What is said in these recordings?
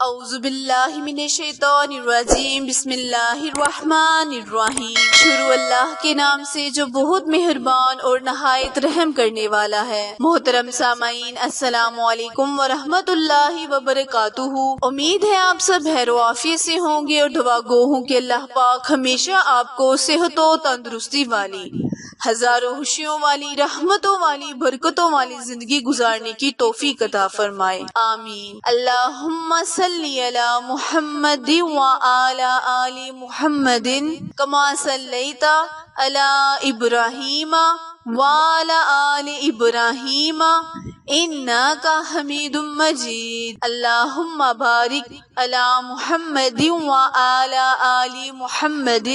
اعوذ باللہ من الشیطان الرجیم، بسم اللہ الرحمن الرحیم۔ شروع اللہ کے نام سے جو بہت مہربان اور نہایت رحم کرنے والا ہے۔ محترم سامعین، السلام علیکم ورحمۃ اللہ وبرکاتہ۔ امید ہے آپ سب خیر و عافیت سے ہوں گے اور دعا گو ہوں کہ اللہ پاک ہمیشہ آپ کو صحت و تندرستی والی، ہزاروں خوشیوں والی، رحمتوں والی، برکتوں والی زندگی گزارنے کی توفیق عطا فرمائے، آمین۔ اللہم صلی علی محمد وعلی آل محمد کما صلیت علی ابراہیم وعلی آل ابراہیم انک حمید مجید۔ اللہم بارک علی محمد وعلی آل محمد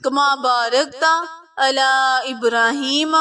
کما بارکت علی ابراہیم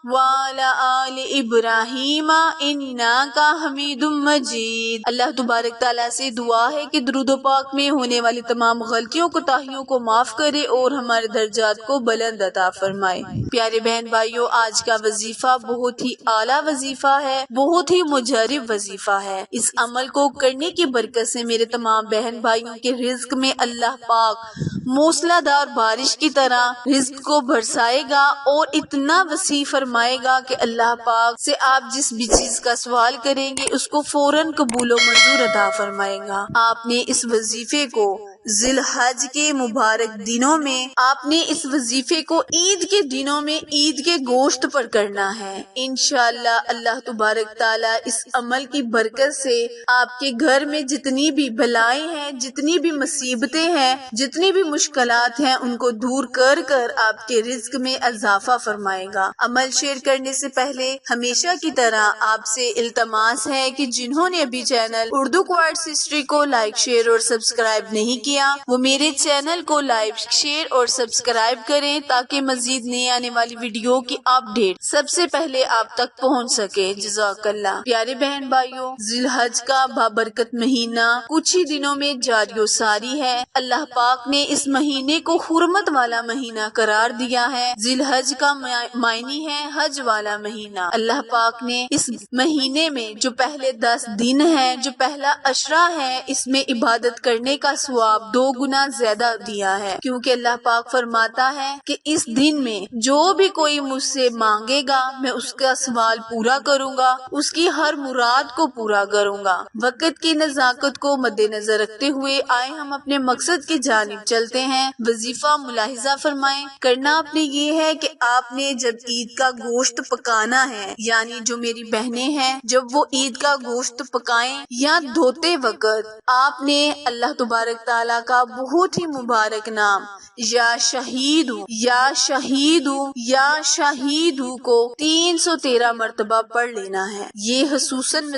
وعلی آل ابراہیم انک حمید مجید۔ اللہ تبارک تعالیٰ سے دعا ہے کہ درود و پاک میں ہونے والی تمام غلطیوں کوتاہیوں کو معاف کرے اور ہمارے درجات کو بلند عطا فرمائے۔ پیارے بہن بھائیوں، آج کا وظیفہ بہت ہی اعلیٰ وظیفہ ہے، بہت ہی مجرب وظیفہ ہے۔ اس عمل کو کرنے کی برکت سے میرے تمام بہن بھائیوں کے رزق میں اللہ پاک موسلا دھار بارش کی طرح رزق کو برسائے گا اور اتنا وسیع فرمائے گا کہ اللہ پاک سے آپ جس بھی چیز کا سوال کریں گے اس کو فوراً قبول و منظور عطا فرمائے گا۔ آپ نے اس وظیفے کو ذی الحج کے مبارک دنوں میں، آپ نے اس وظیفے کو عید کے دنوں میں عید کے گوشت پر کرنا ہے۔ انشاءاللہ اللہ تبارک تعالیٰ اس عمل کی برکت سے آپ کے گھر میں جتنی بھی بلائیں ہیں، جتنی بھی مصیبتیں ہیں، جتنی بھی مشکلات ہیں، ان کو دور کر کر آپ کے رزق میں اضافہ فرمائے گا۔ عمل شیئر کرنے سے پہلے ہمیشہ کی طرح آپ سے التماس ہے کہ جنہوں نے ابھی چینل اردو کوارٹز ہسٹری کو لائک، شیئر اور سبسکرائب نہیں کیا، وہ میرے چینل کو لائک، شیئر اور سبسکرائب کریں تاکہ مزید نئی آنے والی ویڈیو کی اپڈیٹ سب سے پہلے آپ تک پہنچ سکے۔ جزاک اللہ۔ پیارے بہن بھائیوں، ذی الحج کا بابرکت مہینہ کچھ ہی دنوں میں جاری و ساری ہے۔ اللہ پاک نے اس مہینے کو حرمت والا مہینہ قرار دیا ہے۔ ذی الحج کا معنی ہے حج والا مہینہ۔ اللہ پاک نے اس مہینے میں جو پہلے 10 دن ہیں، جو پہلا عشرہ ہے، اس میں عبادت کرنے کا ثواب 2 گنا زیادہ دیا ہے، کیونکہ اللہ پاک فرماتا ہے کہ اس دن میں جو بھی کوئی مجھ سے مانگے گا میں اس کا سوال پورا کروں گا، اس کی ہر مراد کو پورا کروں گا۔ وقت کی نزاکت کو مد نظر رکھتے ہوئے آئے ہم اپنے مقصد کی جانب چلتے ہیں۔ وظیفہ ملاحظہ فرمائیں، کرنا آپ نے یہ ہے کہ آپ نے جب عید کا گوشت پکانا ہے، یعنی جو میری بہنیں ہیں جب وہ عید کا گوشت پکائیں یا دھوتے وقت آپ نے اللہ تبارک تعالیٰ کا بہت ہی مبارک نام یا شہید یا شہید یا شہید کو 313 مرتبہ پڑھ لینا ہے۔ یہ خصوصاً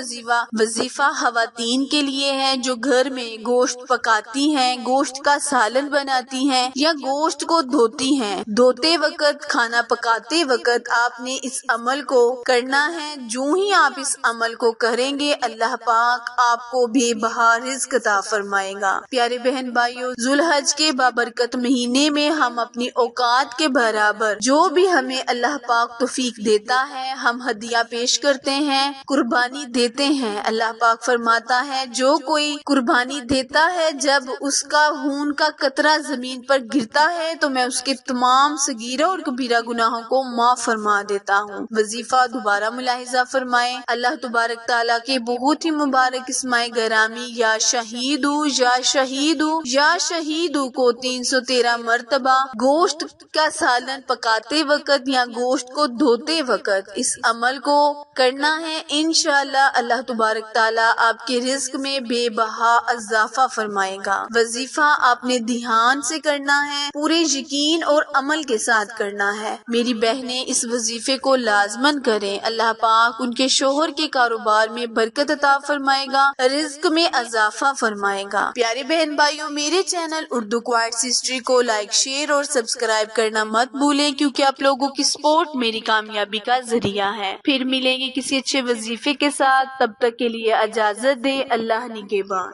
وظیفہ خواتین کے لیے ہے جو گھر میں گوشت پکاتی ہیں، گوشت کا سالن بناتی ہیں یا گوشت کو دھوتی ہیں۔ دھوتے وقت، کھانا پکاتے وقت آپ نے اس عمل کو کرنا ہے۔ جو ہی آپ اس عمل کو کریں گے اللہ پاک آپ کو بے بہا رزق عطا فرمائے گا۔ پیارے بہن بھائیوں، ذی الحج کے بابرکت مہینے میں ہم اپنی اوقات کے برابر جو بھی ہمیں اللہ پاک توفیق دیتا ہے ہم ہدیہ پیش کرتے ہیں، قربانی دیتے ہیں۔ اللہ پاک فرماتا ہے جو کوئی قربانی دیتا ہے جب اس کا خون کا قطرہ زمین پر گرتا ہے تو میں اس کے تمام صغیرہ اور کبیرہ گناہوں کو معاف فرما دیتا ہوں۔ وظیفہ دوبارہ ملاحظہ فرمائیں، اللہ تبارک تعالیٰ کے بہت ہی مبارک اسماء گرامی یا شہید یا شہید یا شہید کو 313 مرتبہ گوشت کا سالن پکاتے وقت یا گوشت کو دھوتے وقت اس عمل کو کرنا ہے۔ انشاءاللہ اللہ تبارک تعالیٰ آپ کے رزق میں بے بہا اضافہ فرمائے گا۔ وظیفہ آپ نے دھیان سے کرنا ہے، پورے یقین اور عمل کے ساتھ کرنا ہے۔ میری بہنیں اس وظیفے کو لازماً کریں، اللہ پاک ان کے شوہر کے کاروبار میں برکت عطا فرمائے گا، رزق میں اضافہ فرمائے گا۔ پیارے بہن بھائیوں، میرے چینل اردو کوارٹز ہسٹری کو لائک، شیئر اور سبسکرائب کرنا مت بھولیں، کیونکہ آپ لوگوں کی سپورٹ میری کامیابی کا ذریعہ ہے۔ پھر ملیں گے کسی اچھے وظیفے کے ساتھ، تب تک کے لیے اجازت دے، اللہ نگہبان۔